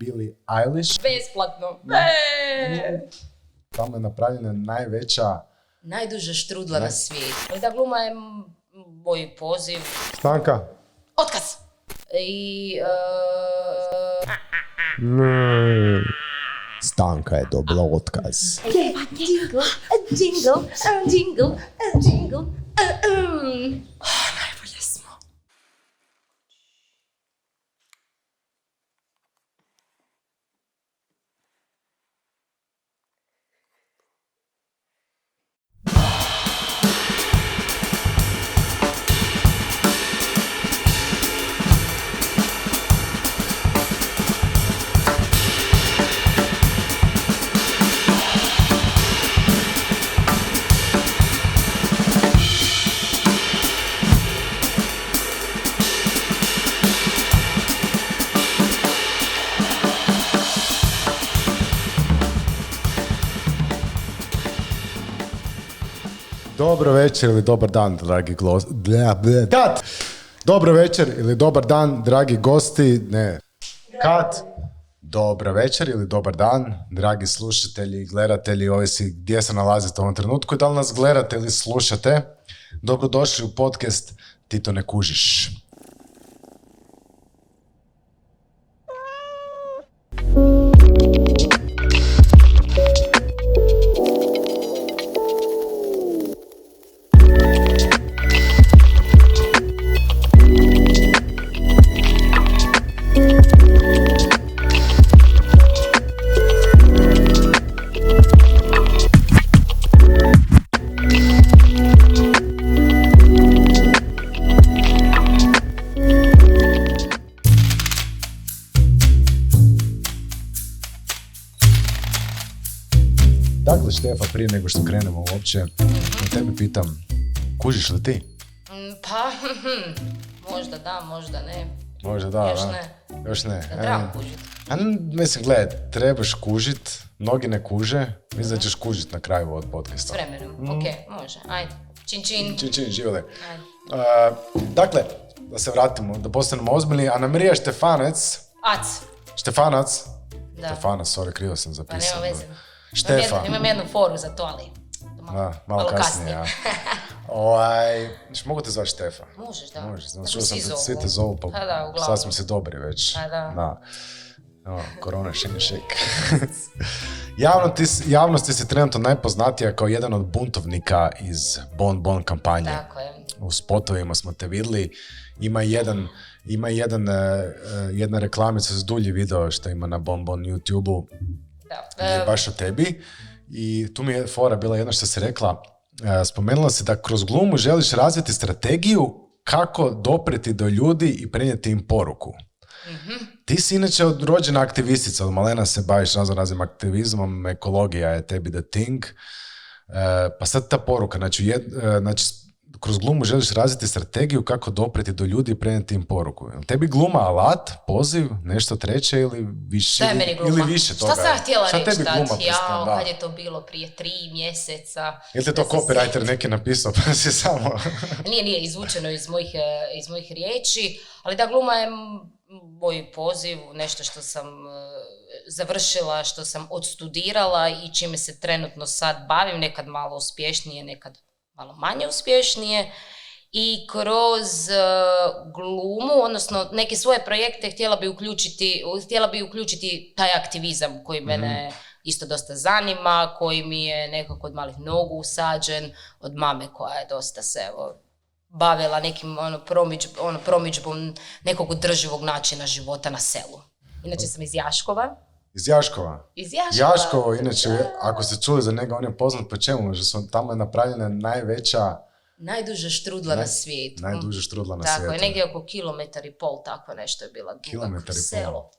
Billie Eilish. Besplatno. Tamo je napravljena najduža štrudla na svijetu. Da, gluma je moj poziv. Stanka. Otkaz! I... Stanka je dobila otkaz. Jingle, jingle, jingle, jingle. Najbolje smo. Dobro večer ili dobar dan, dragi Dobro večer ili dobar dan, dragi gosti. Dobro večer ili dobar dan, dragi slušatelji, gledatelji, ovisi gdje se nalazite u ovom trenutku i da li nas gledate ili slušate. Dobrodošli u podcast Ti to ne kužiš. Dakle, Štefa, prije nego što krenemo uopće, na tebe pitam, kužiš li ti? Pa, možda da, možda ne. Možda da, Još da. ne. Još ne. Da trebam kužit. Mislim, gledaj, trebaš kužit, mnogi ne kuže, mislim da ćeš kužit na kraju ovog podcasta. S vremenom, okej, može, ajde. Čin, čin. Čin, čin, živjeli. Ajde. Dakle, da se vratimo, da postanemo ozbiljni, Anamarija Štefanac. Da. Stefanac, sorry, krivo sam Pa zapisao. nema veze. Štefan. Imam jednu foru za to, ali... Malo kasnije, ja. Mogu te zvati Štefa? Možeš, da. Možeš, Kako čuo sam svi te, zovu. svi te zovu, pa Pa da, uglavnom. sad smo se dobri već. Pa da. Korona šenje šek. Javnosti si trenutno najpoznatija kao jedan od buntovnika iz Bon kampanje. Tako je. U spotovima smo te vidjeli. Ima jedna reklamica s dulji video što ima na Bon YouTube-u. Da. Je baš o tebi. I tu mi je fora bila jedna što si rekla. Spomenula si da kroz glumu želiš razviti strategiju kako dopreti do ljudi i prenijeti im poruku. Mm-hmm. Ti si inače rođena aktivistica, od malena se baviš raznim aktivizmom, ekologija je tebi the thing. Pa sad ta poruka, znači kroz glumu želiš razviti strategiju kako dopreti do ljudi i prenijeti im poruku. Tebi gluma alat, poziv, nešto treće ili više? Šta je meni gluma? Ili više toga? Šta sam htjela reći tebi gluma tad? pristane, da. Kad je to bilo prije 3 mjeseca. Jel te to copywriter neki napisao pa si samo... Nije izvučeno iz mojih riječi, ali da, gluma je moj poziv, nešto što sam završila, što sam odstudirala i čime se trenutno sad bavim, nekad malo uspješnije, nekad malo manje uspješnije. I kroz glumu, odnosno neke svoje projekte htjela bi uključiti taj aktivizam koji mene isto dosta zanima, koji mi je nekako od malih nogu usađen, od mame koja je dosta se bavila nekim promidžbom nekog održivog načina života na selu. Inače sam iz Jaškova. Iz Jaškova? Iz Jaškova. Jaškovo, inače, ako ste čuli za njega, on je poznat po čemu, že su tamo je napravljena najduža štrudla na svijetu. Najduža štrudla na tako svijetu. Tako je, negdje oko 1,5 kilometra, tako nešto je bila duga kroz selo.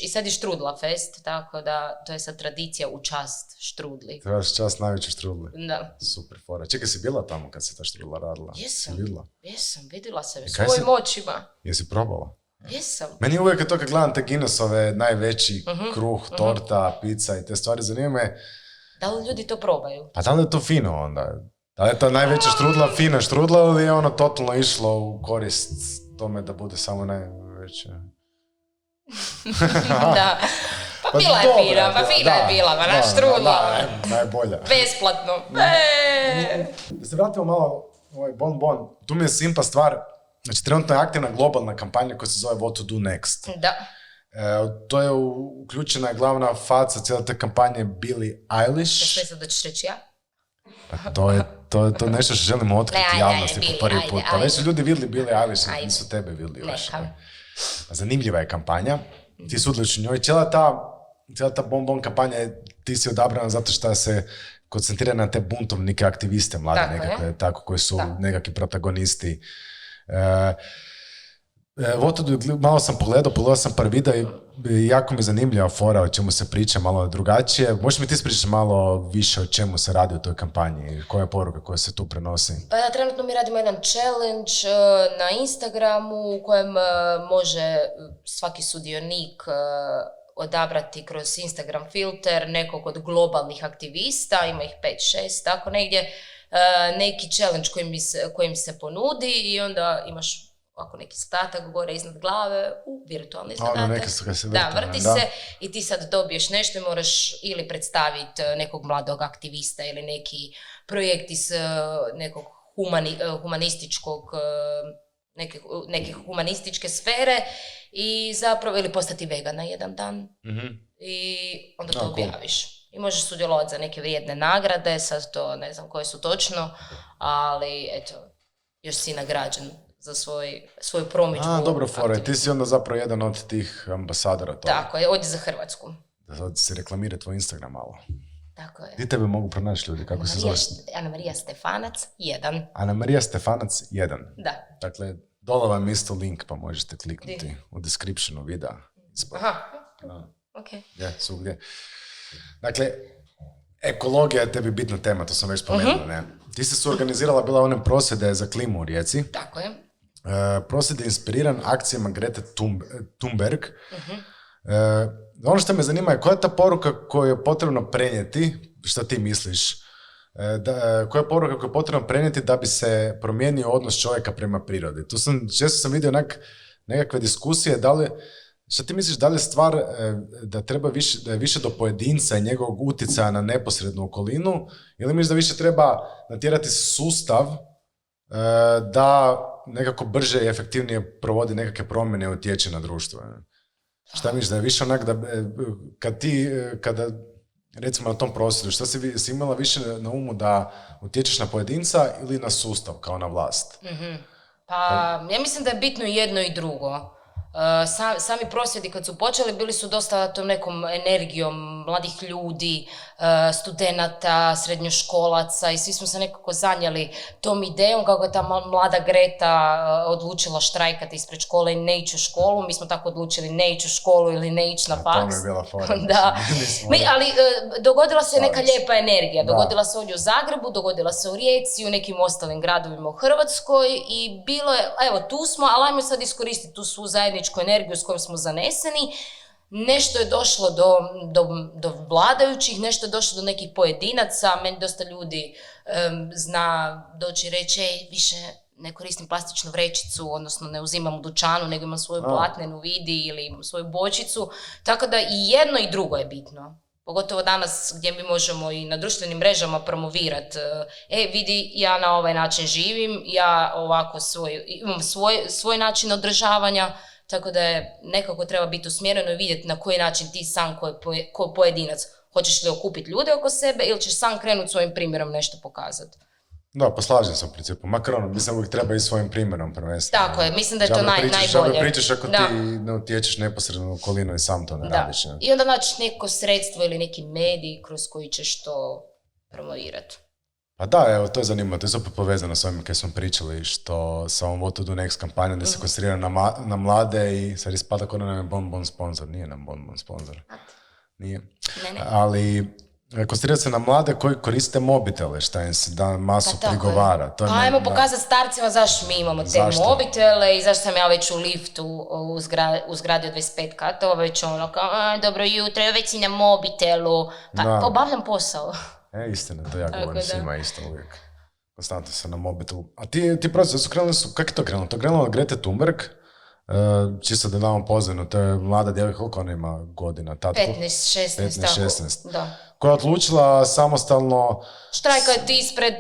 I sad je štrudla fest, tako da to je sad tradicija u čast štrudli. To je čast najveće štrudli. Da. Super fora. Čekaj, si bila tamo kad se ta štrudla radila? Jesam, vidjela sam je svojim očima. Jesi probala? Jesam. Meni uvijek to kad gledam te Guinnessove najveći kruh, torta, pizza i te stvari, zanima me... Da li ljudi to probaju? Pa da li je to fino onda? Da li je ta najveća štrudla fina štrudla ili je ono totalno išlo u korist tome da bude samo najveće? Da. Pa bila je fina, pa fina je bila, ma naš trudla. Najbolja. Besplatno. Da se vratimo malo ovaj Bon. Tu mi je simpa stvar, znači trenutno je aktivna globalna kampanja koja se zove What to do next. Da. To je uključena glavna faca cijela te kampanje Billie Eilish. Što je sad da ćeš reći ja? Pa to je nešto što želimo otkriti javnosti po prvi put. Pa već su ljudi vidjeli Billie Eilish, nisu tebe vidjeli još. Zanimljiva je kampanja. Ti sudjeluš u njoj. Cijela ta Bon kampanja, ti si odabrana zato što se koncentrira na te buntovnike, aktiviste mlade nekakve, tako koji su nekakvi protagonisti. Malo sam pogledao sam par videa i jako mi je zanimljiva fora o čemu se priča, malo drugačije. Možeš mi ti ispričati malo više o čemu se radi u toj kampanji, koja je poruka koja se tu prenosi? Pa da, trenutno mi radimo jedan challenge na Instagramu u kojem može svaki sudionik odabrati kroz Instagram filter nekog od globalnih aktivista, ima ih 5-6, tako negdje, neki challenge koji mi se ponudi i onda imaš ovako neki zadatak gore iznad glave, virtualni zadatak. Da, vrti se i ti sad dobiješ nešto i moraš ili predstaviti nekog mladog aktivista ili neki projekt iz nekog neke humanističke sfere i zapravo, ili postati vegan na jedan dan. I onda to objaviš. I možeš sudjelovati za neke vrijedne nagrade, sad to ne znam koje su točno, ali eto, još si nagrađen za svoju promidžbu. Dobro fora, ti si onda zapravo jedan od tih ambasadora toga. Tako je, ovdje za Hrvatsku. Da se reklamira tvoj Instagram malo. Tako je. Gdje tebe mogu pronaći ljudi, kako se zove? Anamarija Stefanac 1. Anamarija Stefanac 1. Da. Dakle, dole vam isto link pa možete kliknuti u descriptionu videa. Aha, ok. Svugdje. Dakle, ekologija je tebi bitna tema, to sam već spomenula, ne? Ti si suorganizirala bila one prosvjede za klimu u Rijeci. Tako je. Prosvjed je inspiriran akcijama Grete Thunberg. Ono što me zanima je koja je ta poruka koju je potrebno prenijeti, šta ti misliš, koja je poruka koju je potrebno prenijeti da bi se promijenio odnos čovjeka prema prirodi. Često sam vidio nekakve diskusije, šta ti misliš, da li je stvar da je više do pojedinca i njegovog utjecaja na neposrednu okolinu, ili misliš da više treba natjerati sustav da nekako brže i efektivnije provodi nekakve promjene i utječe na društvo? Šta misliš, da je više onak kada recimo na tom prosvjedu, šta si imala više na umu, da utječeš na pojedinca ili na sustav kao na vlast? Pa ja mislim da je bitno jedno i drugo. Sami prosvjedi kad su počeli bili su dosta tom nekom energijom mladih ljudi, studenata, srednjoškolaca i svi smo se nekako zanijeli tom idejom kako je ta mlada Greta odlučila štrajkati ispred škole i ne ići u školu. Mi smo tako odlučili ne ići u školu ili ne ići na faks. To mi je bila fora. Da. Ali dogodila se neka lijepa energija. Dogodila se ovdje u Zagrebu, dogodila se u Rijeci, u nekim ostalim gradovima u Hrvatskoj i bilo je, evo tu smo, ali ajmo sad iskoristiti tu svu zajedničku energiju s kojom smo zaneseni. Nešto je došlo do vladajućih, nešto je došlo do nekih pojedinaca. Meni dosta ljudi zna doći i reći, više ne koristim plastičnu vrećicu, odnosno ne uzimam u dućanu, nego imam svoju platnenu vidi ili imam svoju bočicu. Tako da i jedno i drugo je bitno. Pogotovo danas gdje mi možemo i na društvenim mrežama promovirati. Vidi, ja na ovaj način živim, ja ovako imam svoj način održavanja. Tako da je nekako treba biti usmjereno i vidjeti na koji način ti sam ko pojedinac hoćeš li okupiti ljude oko sebe ili ćeš sam krenuti svojim primjerom nešto pokazati. Da, poslažem se u principu. Makar mislim uvijek treba i svojim primjerom prvenstveno. Tako je, mislim da je to najbolje. Žabe pričaš ako ti ne utječeš neposredno u okolinu i sam to ne radiš. Ne? I onda naći neko sredstvo ili neki medij kroz koji ćeš to promovirati. Pa da, evo, to je zanimljivo, to je opet povezano s ovim kaj smo pričali, što sa ovom What to do next kampanjom da se koncentrira na mlade i sad ispada kao da nam je Bon sponsor. Nije nam Bon sponsor. Nije. Ne. Ali koncentrira se na mlade koji koriste mobitele, šta im se da masu prigovara. To ajmo pokazati starcima zašto mi imamo te mobitele i zašto sam ja već u liftu u zgradi od 25 katova, već ono kao, dobro jutro, već si na mobitelu. Pa obavljam posao. Istina, to ja govorim svima isto uvijek. Konstantno sam na mobitelu. A ti proces su krenuli kako je to krenulo? To je krenulo od Grete Thunberg, Čisto da damo pozivno, to je mlada djevojka, koliko ona ima godina? 15, 16, da. Koja je odlučila samostalno... Štrajkati ispred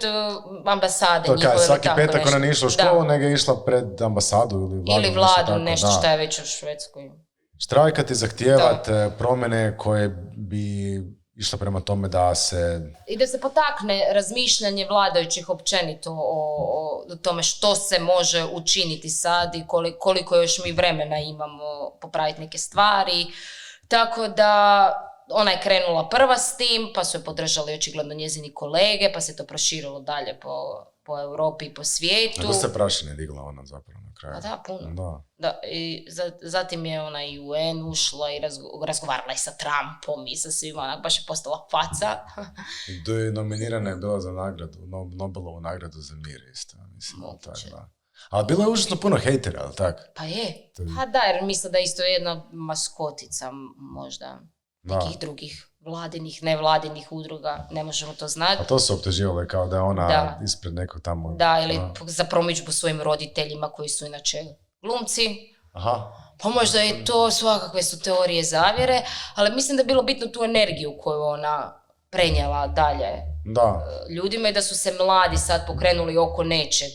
ambasade njihove. To svaki petak nešto. Ona nije išla u školu, nego je išla pred ambasadu ili vladu. Ili vladu, nešto što je već u Švedskoj. Štrajkati, zahtijevati promjene koje bi išla prema tome da se... I da se potakne razmišljanje vladajućih općenito o tome što se može učiniti sad i koliko još mi vremena imamo popraviti neke stvari. Tako da ona je krenula prva s tim, pa su je podržali očigledno njezini kolege, pa se to proširilo dalje po Europi i po svijetu. A dosta prašine digla ona zapravo na kraju. A da, puno. Da. Da, i zatim je ona i UN ušla i razgovarala i sa Trumpom i sa svima, onak baš je postala faca. Nominirana je bila za nagradu, Nobelovu nagradu za mir isto. Mislim, tak, da. Ali bilo je užasno puno hejtera, ali tako? Pa je. Pa da, jer misle da je isto jedna maskotica možda nekih drugih vladinih, nevladinih udruga, ne možemo to znati. A to su optuživali kao da je ona ispred nekog tamo... Da, ili za promidžbu svojim roditeljima koji su inače glumci. Aha. Pa možda je to, svakakve su teorije zavjere, ali mislim da je bilo bitno tu energiju koju ona prenijela dalje ljudima i da su se mladi sad pokrenuli oko nečeg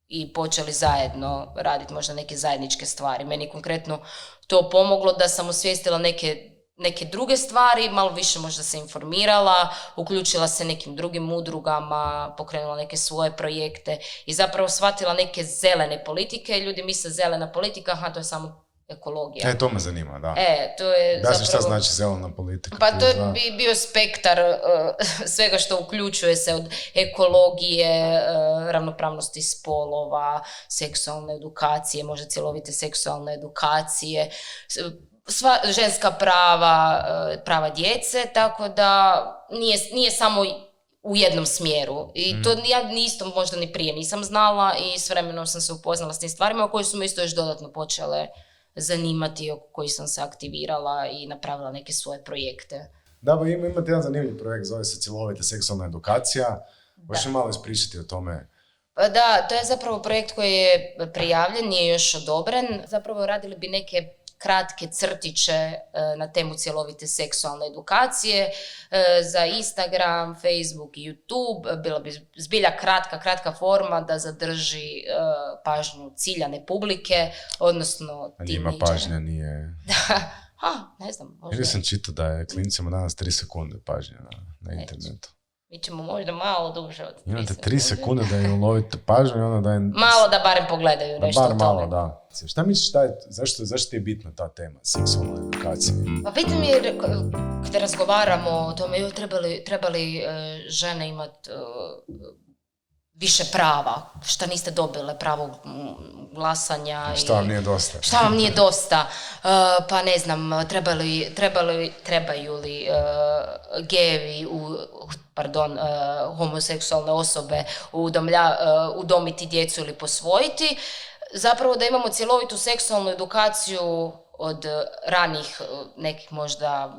i počeli zajedno raditi možda neke zajedničke stvari. Meni konkretno to pomoglo da sam osvijestila neke druge stvari, malo više možda se informirala, uključila se nekim drugim udrugama, pokrenula neke svoje projekte i zapravo shvatila neke zelene politike. Ljudi misle zelena politika, aha, to je samo ekologija. To me zanima, da. To je zapravo... Šta znači zelena politika? Pa to je bio spektar svega što uključuje se od ekologije, ravnopravnosti spolova, seksualne edukacije, možda cjelovite seksualne edukacije, sva ženska prava djece, tako da nije samo u jednom smjeru. I to ja isto možda ni prije nisam znala i s vremenom sam se upoznala s tim stvarima koje su me isto još dodatno počele zanimati, oko koji sam se aktivirala i napravila neke svoje projekte. Da, ba imate jedan zanimljiv projekt, zove se cjelovita seksualna edukacija. Možeš malo ispričati o tome? Da, to je zapravo projekt koji je prijavljen, nije još odobren. Zapravo radili bi neke kratke crtiće na temu cjelovite seksualne edukacije za Instagram, Facebook i YouTube. Bila bi zbilja kratka forma da zadrži pažnju ciljane publike, odnosno teenagera. A njima pažnja nije... Ne znam, možda. Ili sam čitao da je klincima danas 3 sekunde pažnja na internetu. Mi ćemo možda malo duže od 3 sekunde. Imate 3 sekunde da im ulovite pažnju i onda da im... Malo da barem pogledaju nešto o tome. Bar malo, da. Šta misliš, zašto ti je bitna ta tema, seksualna edukacija? Pa bitno mi je, kada razgovaramo o tome, trebali žene imati više prava, šta niste dobile, pravo glasanja. Šta vam nije dosta? Šta vam nije dosta? Pa ne znam, trebaju li gejevi, homoseksualne osobe udomiti djecu ili posvojiti. Zapravo da imamo cjelovitu seksualnu edukaciju od ranih nekih možda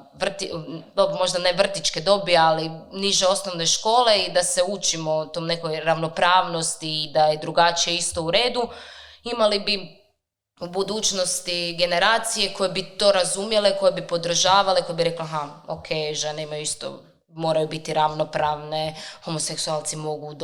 ne vrtićke dobi, ali niže osnovne škole i da se učimo tom nekoj ravnopravnosti i da je drugačije isto u redu, imali bi u budućnosti generacije koje bi to razumjele, koje bi podržavale, koje bi rekla, žene imaju isto, moraju biti ravnopravne, homoseksualci mogu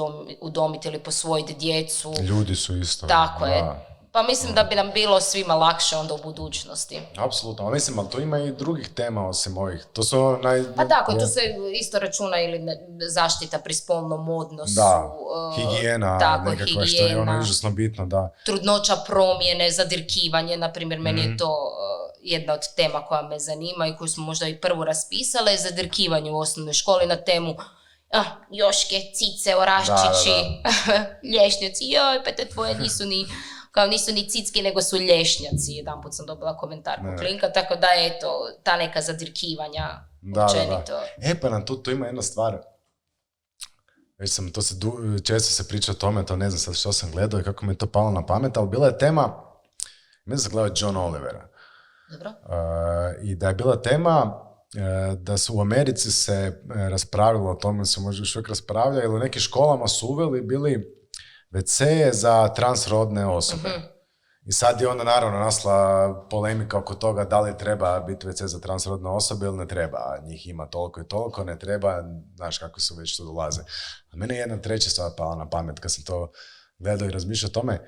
udomiti ili posvojiti djecu. Ljudi su isto. Tako je. Pa mislim da bi nam bilo svima lakše onda u budućnosti. Apsolutno, ali mislim, ali tu ima i drugih tema osim ovih. To su Pa tako, tu se isto računa ili zaštita pri spolnom odnosu. Da, higijena, nekakva što je ono užasno bitno, da. Trudnoća, promjene, zadirkivanje, na primjer, meni je to jedna od tema koja me zanima i koju smo možda i prvu raspisale, zadirkivanje u osnovnoj školi na temu Joške, cice, oraščići, lješnjaci, pa te tvoje nisu ni cicki, nego su lješnjaci. Jedanput sam dobila komentar po klinka, tako da je to ta neka zadirkivanja općenito. Pa nam tu ima jedna stvar. Često se priča o tome, to ne znam sad što sam gledao i kako mi je to palo na pamet, ali bila je tema, mislim da sam gledao John Olivera. Dobro. I da je bila tema da su u Americi se raspravilo o tome, se možda još uvijek raspravlja, ili u nekim školama su uveli bili WC za transrodne osobe. I sad je onda naravno nasla polemika oko toga da li treba biti WC za transrodne osobe ili ne treba. Njih ima toliko i toliko, ne treba, znaš kako su već tu dolaze. A mene je jedna treća stvar pala na pamet kad sam to gledao i razmišljao o tome.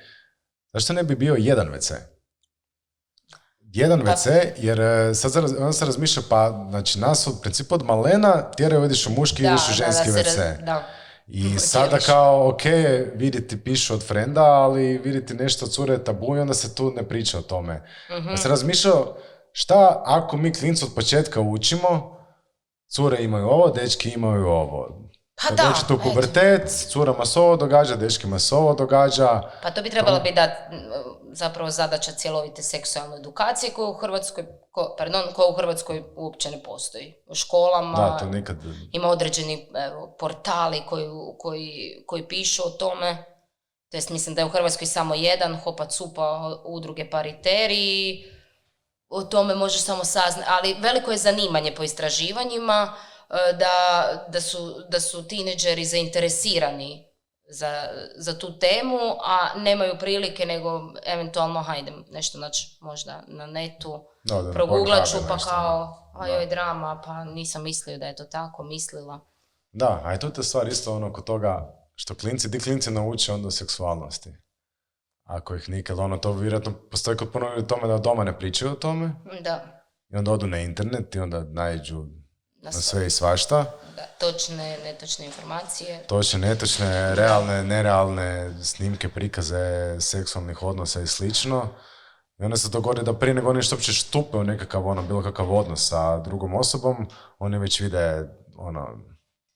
Zašto ne bi bio jedan WC? Jedan WC, jer sad onda se razmišlja, pa znači nas u principu od malena tjeraju vidiš u muški, vidiš u ženski WC. I sada kao, ok, vidjeti pišu od frenda, ali vidjeti nešto od cure tabu i onda se tu ne priča o tome. Ja sam razmišljao, šta ako mi klincu od početka učimo, cure imaju ovo, dečki imaju ovo. Kad dođete u pubertet, curama se ovo događa, dečkima se ovo događa. Pa to bi trebalo biti zapravo zadaća cjelovite seksualne edukacije koja u Hrvatskoj uopće ne postoji. U školama to nikad... ima određeni portali koji pišu o tome. To jest, mislim da je u Hrvatskoj samo jedan, Hopa Cupa, udruge Pariteri, o tome možeš samo saznati, ali veliko je zanimanje po istraživanjima da su tineđeri zainteresirani za tu temu, a nemaju prilike nego eventualno hajde nešto naći možda na netu, proguglat ću pa kao joj drama, pa nisam mislio da je to tako, mislila. Da, a je tu ta stvar isto ono kod toga što klinci nauče onda o seksualnosti. Ako ih nikad, to vjerojatno postoji kod puno ljudi tome da doma ne pričaju o tome. Da. I onda odu na internet i onda naiđu na sve i svašta. Da, točne, netočne informacije. Točne, netočne, realne, nerealne snimke, prikaze seksualnih odnosa i slično. I onda se dogodi da prije nego oni što uopće štupe u nekakav bilo kakav odnos sa drugom osobom, oni već vide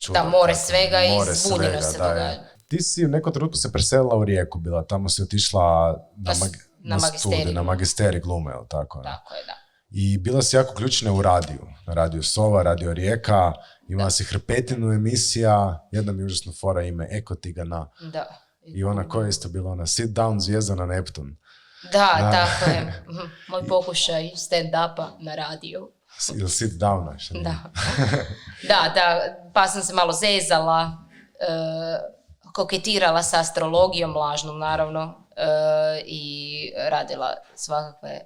čudo. Da, more svega i zbunjeno se događa. Ti si u nekom trenutku se preselila u Rijeku bila, tamo si otišla na magisterij glume, ili tako? Tako je, da. I bila si jako ključna u radiju, na radiju Sova, radio Rijeka, imala si hrpetinu emisija, jedna mi užasno fora ime Eko ti ga na. Da. I ona koja je isto bila Sit Down zvijezda na Neptun. Da, tako je. Moj pokušaj stand-upa na radiju. Ili Sit Downa. Da, pa sam se malo zezala, koketirala sa astrologijom, lažnom naravno, i radila svakakve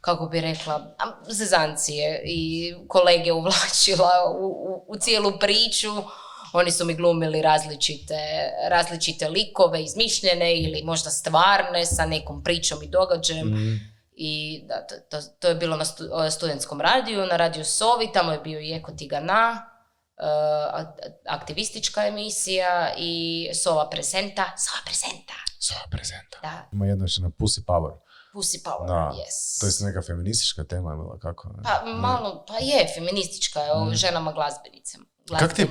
kako bi rekla, zezancije i kolege uvlačila u cijelu priču. Oni su mi glumili različite likove, izmišljene ili možda stvarne sa nekom pričom i događajem. I to je bilo na studentskom radiju, na radiju Sovi, tamo je bio i Eko ti ga na, aktivistička emisija i Sova presenta. Da. Ima jedna što na Pussy Power. Pussy Power, da. yes. To je neka feministička tema bila, kako? Pa malo, pa je feministička, o ženama glazbenicama. Kako ti je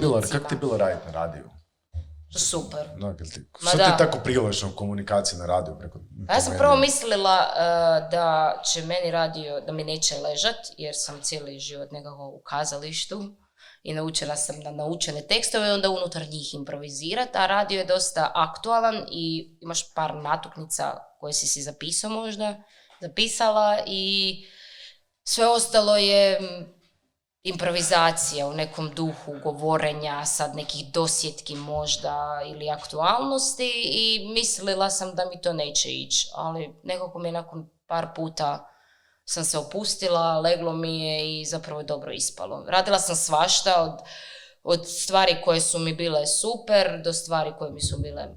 bilo raditi na radiju? Super. Što ti je tako privlačno u komunikaciji na radiju? Ja sam prvo mislila da će meni radio, da mi neće ležat, jer sam cijeli život nekako u kazalištu i naučila sam na naučene tekstove i onda unutar njih improvizirati, a radio je dosta aktualan i imaš par natuknica koje si zapisao možda, zapisala i sve ostalo je improvizacija u nekom duhu govorenja, sad nekih dosjetki možda ili aktualnosti i mislila sam da mi to neće ići, ali nekako mi nakon par puta sam se opustila, leglo mi je i zapravo je dobro ispalo. Radila sam svašta, od stvari koje su mi bile super do stvari koje mi su bile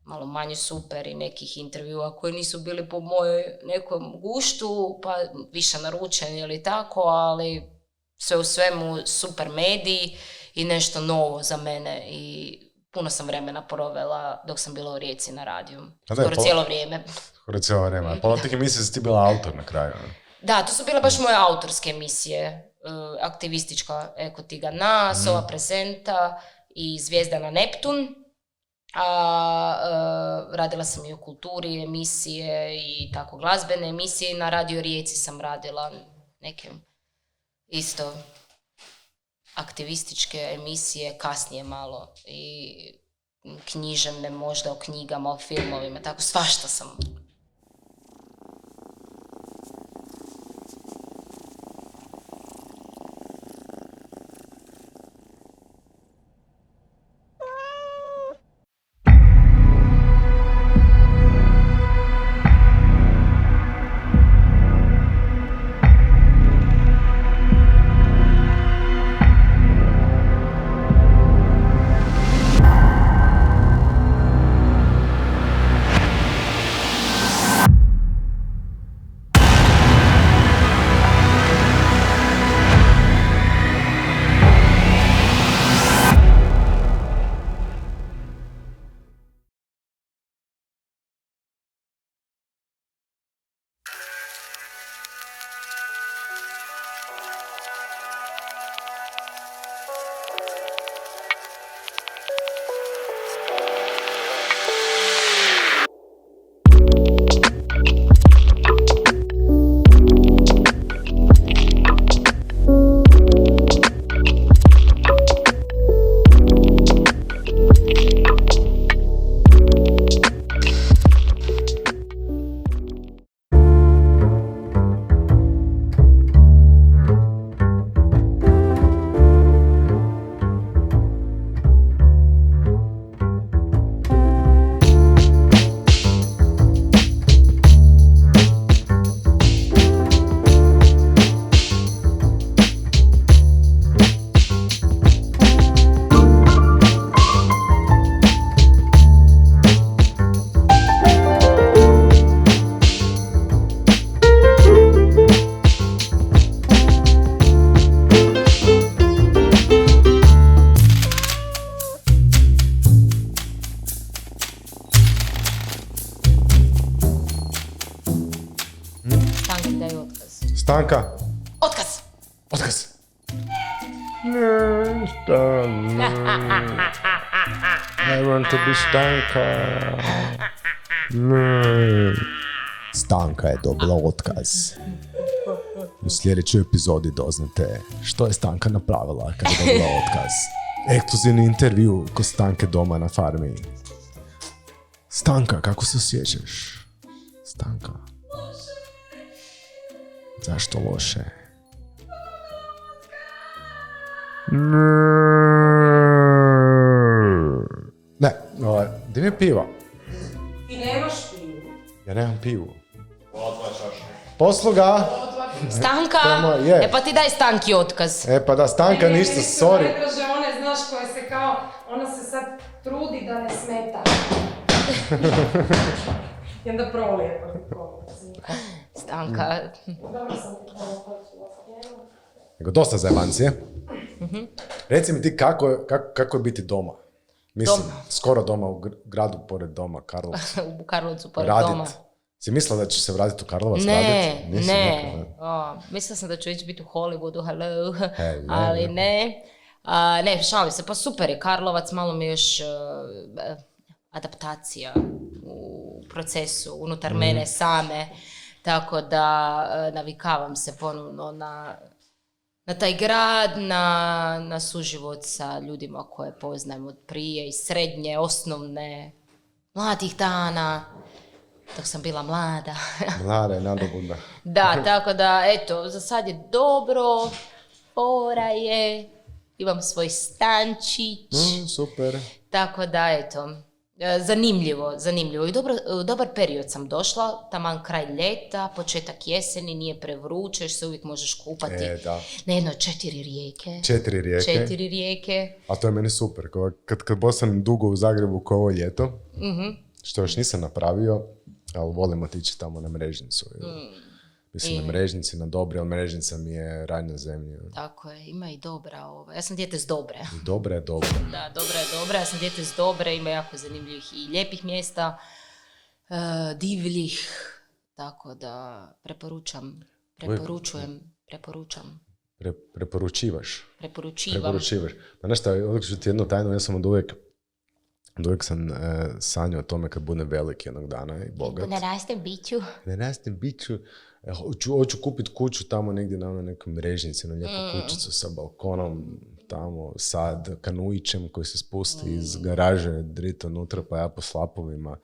malo manje super i nekih intervjua koji nisu bili po mojoj nekom guštu, pa više naručeni ili tako, ali sve u svemu super mediji i nešto novo za mene i puno sam vremena provela dok sam bila u Rijeci na radiju. Skoro cijelo vrijeme. A pola tih emisija si ti bila autor na kraju. Da, to su bile baš moje autorske emisije. Aktivistička Eko ti ga na, Sova presenta i Zvijezda na Neptun. Radila sam i u kulturi emisije i tako glazbene emisije. Na Radio Rijeci sam radila neke isto aktivističke emisije, kasnije malo i književne možda o knjigama, o filmovima, tako svašta sam. Stanka? Otkaz! Otkaz. I want to be Stanka. Stanka je dobila otkaz. U sljedećoj epizodi doznate što je Stanka napravila kada je dobila otkaz. Ekskluzivni intervju kod Stanke doma na farmi. Stanka, kako se osjećaš? Stanka. Zašto loše? Ne, gdje mi je piva? Ti nemaš pivu. Ja nemam pivu. Posluga! Stanka! Je. E pa ti daj Stanki otkaz. E pa da, Stanka ništa, sorry. Ne traže one, znaš, koje se kao, ona se sad trudi da ne smeta. I onda prolije po koloci. Stanka. Dobro sam ti to. Nego dosta zajebancije. Reci mi ti kako je biti doma? Mislim, Doma. skoro doma u gradu pored doma, Karlovcu. U Karlovcu pored Radit. doma. Si mislila da ćeš se vratiti u Karlovac Ne, radit? Nisi ne. nikad, Mislila sam da ću već biti u Hollywoodu, hello. Hello. Ali ne. Ne, šalim se, pa super je Karlovac, malo mi još adaptacija u procesu unutar mene same, tako da navikavam se ponovno na taj grad, na suživot sa ljudima koje poznajem od prije i srednje, osnovne, mladih dana, dok sam bila mlada. Mlada je nadobudna. Da, tako da, eto, za sad je dobro, fora je, imam svoj stančić, Super. tako da, eto, zanimljivo. I dobar period sam došla, taman kraj ljeta, početak jeseni, nije prevruće, još se uvijek možeš kupati Da. na jedno 4 rijeke. 4 rijeke. 4 rijeke. A to je meni super. Kad bosanim dugo u Zagrebu kao ovo ljeto, što još nisam napravio, ali volim otići tamo na Mrežnicu. Mislim, na Mrežnici, na Dobre, ali Mrežnica mi je raj na zemlji. Tako je, ima i dobra ja sam dijete s Dobre. Dobra je dobra. Da, dobra, ja sam dijete s Dobre, ima jako zanimljivih i lijepih mjesta, divljih, tako da preporučujem. Preporučivaš. Preporučivam. Ma nešto, ovdje ću ti jednu tajnu, ja sam od uvijek sam sanjao o tome kad budem velik jednog dana i bogat. Ne rastem biću. Hoću kupiti kuću tamo negdje na nekoj Mrežnici, na lijepu kućicu sa balkonom, tamo sad kanuićem koji se spusti iz garaže, drito unutra, pa ja po slapovima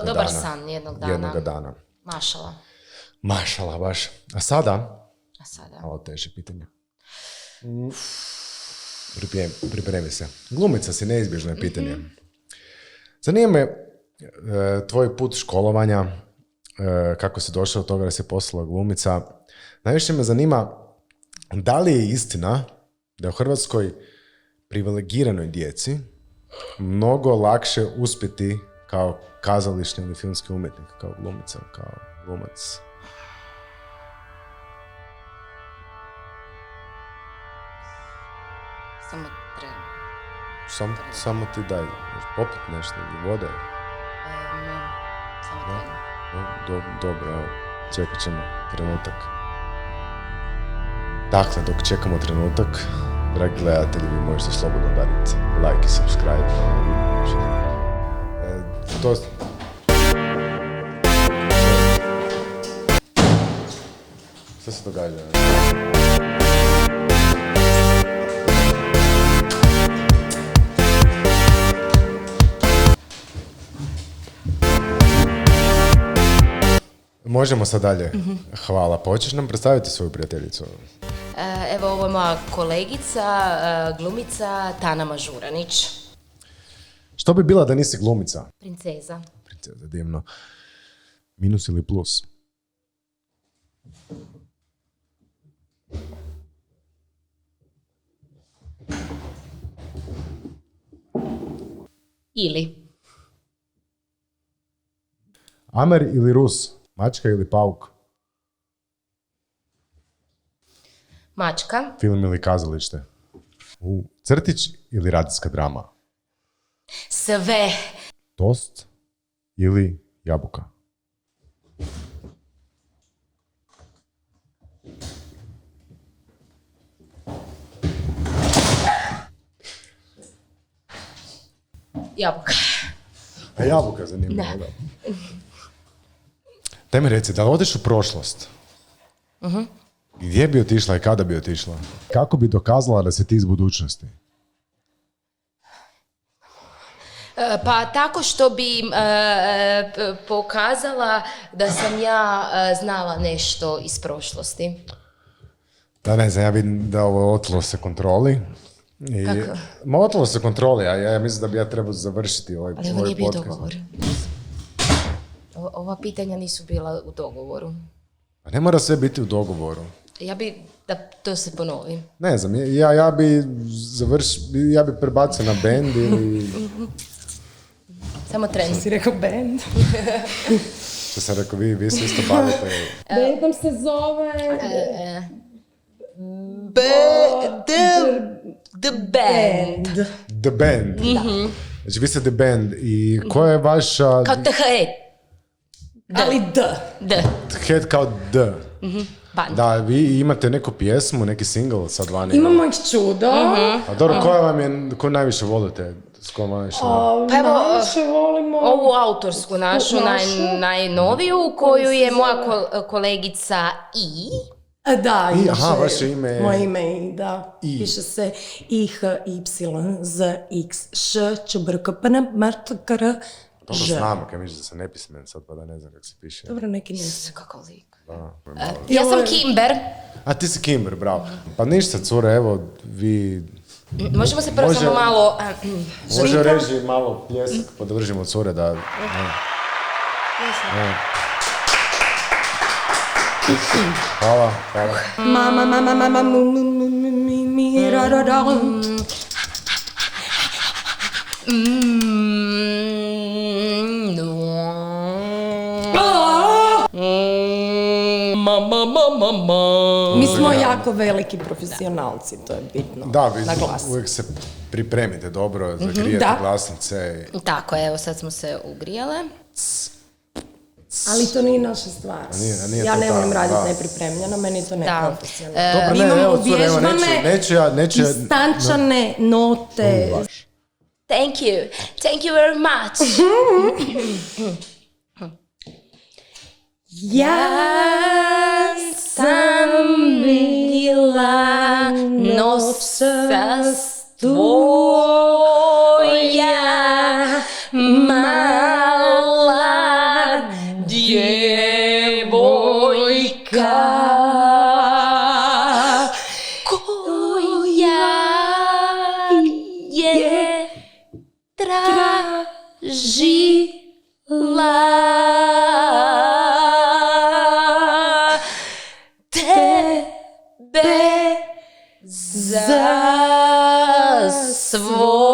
Dobar san jednoga dana. Mašala. Baš. A sada? Malo teže pitanje. Pripremi se. Glumica si, neizbježno je pitanje. Zanima me tvoj put školovanja, kako si došao do toga da si postala glumica. Najviše me zanima da li je istina da je u Hrvatskoj privilegiranoj djeci mnogo lakše uspjeti kao kazališni ili filmski umjetnik, kao glumica, kao glumac. Samo ti daj, popit nešto, vode. Dobro, evo, čekat ćemo trenutak. Dakle, dok čekamo trenutak, dragi gledatelji, vi možete slobodno dariti like i subscribe. Što se događa? Možemo sad dalje. Hvala. Pa hoćeš nam predstaviti svoju prijateljicu? Evo, ovo je moja kolegica, glumica Tana Mažuranić. Što bi bila da nisi glumica? Princeza, divno. Minus ili plus? ili Amer ili Rus? Mačka ili pauk? mačka, Film ili kazalište? Crtić ili radijska drama? sve, Tost ili jabuka? Jabuka. A jabuka zanimljivo, da. Daj mi reci, da li odeš u prošlost? Gdje bi otišla i kada bi otišla? Kako bi dokazala da si ti iz budućnosti? Pa tako što bi pokazala da sam ja znala nešto iz prošlosti. Da, ne znam, ja vidim da ovo otlo se kontroli. Kako? Ma otlo se kontroli, a ja mislim da bi ja trebao završiti ovaj Ali ovo ovaj nije bio podcast. dogovor. Ova pitanja nisu bila u dogovoru. Pa ne mora sve biti u dogovoru. Ja bi da to se ponovi. Ne znam, ja bi ja bi prebacio na bend ili... Samo tren. Si rekao band. Što sam rekao, vi se isto bavite. Bandom se zove... The Band. The Band. Znači, vi ste The Band i koja je vaša... Kao THE. Ali D. D. Head kao D. Band. Da, vi imate neku pjesmu, neki single sad vani. Imamo ih čudo. A dobro, koja vam je, koju najviše volite? S kojom najviše Pa evo, Najviše volimo... ovu autorsku našu, najnoviju, koju je moja kolegica I. Da, I, aha, vaše ime je... Moje ime je, da. I. Piše se IH, Y, Z, X, Š, Čbrka, P, N, Mrt, Kr, Dobro Ž. znamo, kaj misliš da sam nepismen sad, pa da ne znam kako se piše. Dobro, neki nisu. Kakav lik. Da, Ja sam Kimber. A ti si Kimber, bravo. Pa ništa, cure, evo, vi... Možemo se prvo samo malo... Može reži malo pljesak, podržimo cure da... Hvala, hvala. Mama, mama, mama, mi, ra, ra, ra. Mi smo jako veliki profesionalci, to je bitno. Da, vi naglasiti. uvijek se pripremite dobro, zagrijete Da. glasnice. Tako, evo, sad smo se ugrijale. Ali to nije naša stvar. nije Ja to ne volim ta- raditi da. nepripremljeno, meni je to neprofesionalno. Dobro, ne, Imamo evo, cure, evo, uvježbane, neću... istančane note. Thank you. Thank you very much. Ja sam bila Noćas tvoja mala djevojka koja je tražila tebe za svoj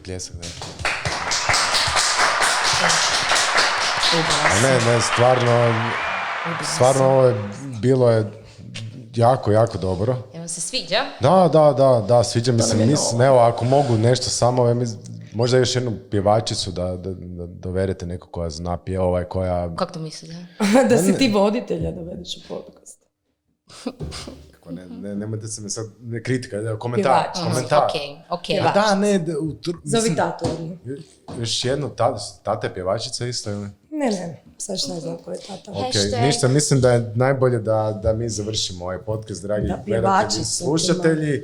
Pljesak, da. Ne, stvarno ovo je bilo jako, jako dobro. Jel vam se sviđa? Da, sviđa mi se, mislim, evo, ako mogu nešto samo, možda još jednu pjevačicu da dovedete neko koja zna koja... Kako to mislite? Da si ti voditelja dovedeš u podcast. Nemojte se me sad, ne kritika, komentar. Okej. A da, ne, Zovi tatu. još jednu, tata je pjevačica isto ili? Ne, sad što ne znam ko je tata. Ok, Hashtag. ništa, mislim da je najbolje da mi završimo ovaj podcast, dragi Da, gledatelji, pjevačicu slušatelji.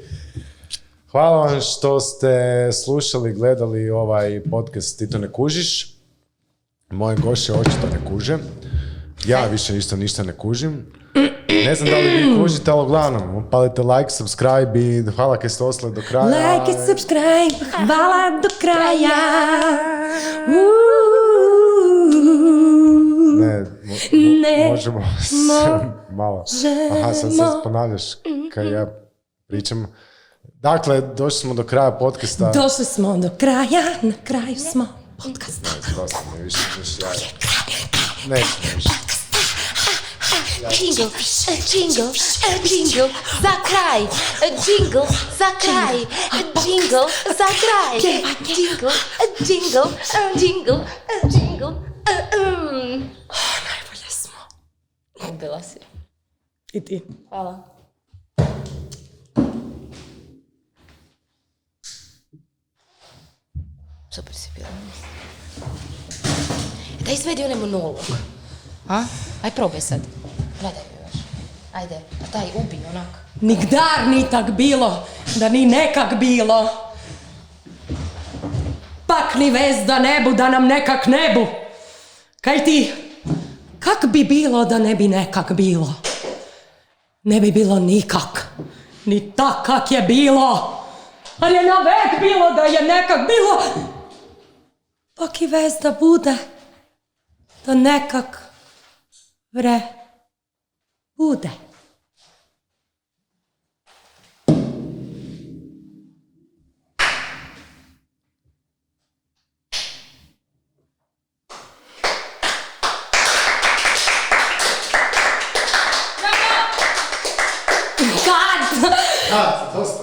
Hvala vam što ste slušali, gledali ovaj podcast Ti to ne kužiš. Moje goše očito ne kuže. Ja više isto ništa ne kužim. Ne znam da li vi kužite, ali uglavnom, upalite like, subscribe i hvala kad ste ostali do kraja. Like i subscribe, hvala do kraja. Ne, možemo malo. Aha, sad ponavljaš kad ja pričam. Dakle, došli smo do kraja podcasta. Došli smo do kraja, na kraju smo podcasta. Dosta mi više, ja. Nećemo više. Jingle, jingle, jingle, za kraj, jingle, za kraj, jingle, za kraj, jingle, jingle, jingle, jingle. Najbolje smo. Bila si. I ti. Hvala. Super si bila. Daj izvedi onaj monolog. A? Aj probaj sad. Gledaj mi još. Ajde, a daj, ubi onak. Nigdar ni tak bilo, da ni nekak bilo. Pak ni vez da nebu, da nam nekak nebu. Kaj ti, kak bi bilo da ne bi nekak bilo? Ne bi bilo nikak, ni tak kak je bilo. Ali je navek bilo da je nekak bilo. Pak i vez da bude, da nekak bude. God! Dosta.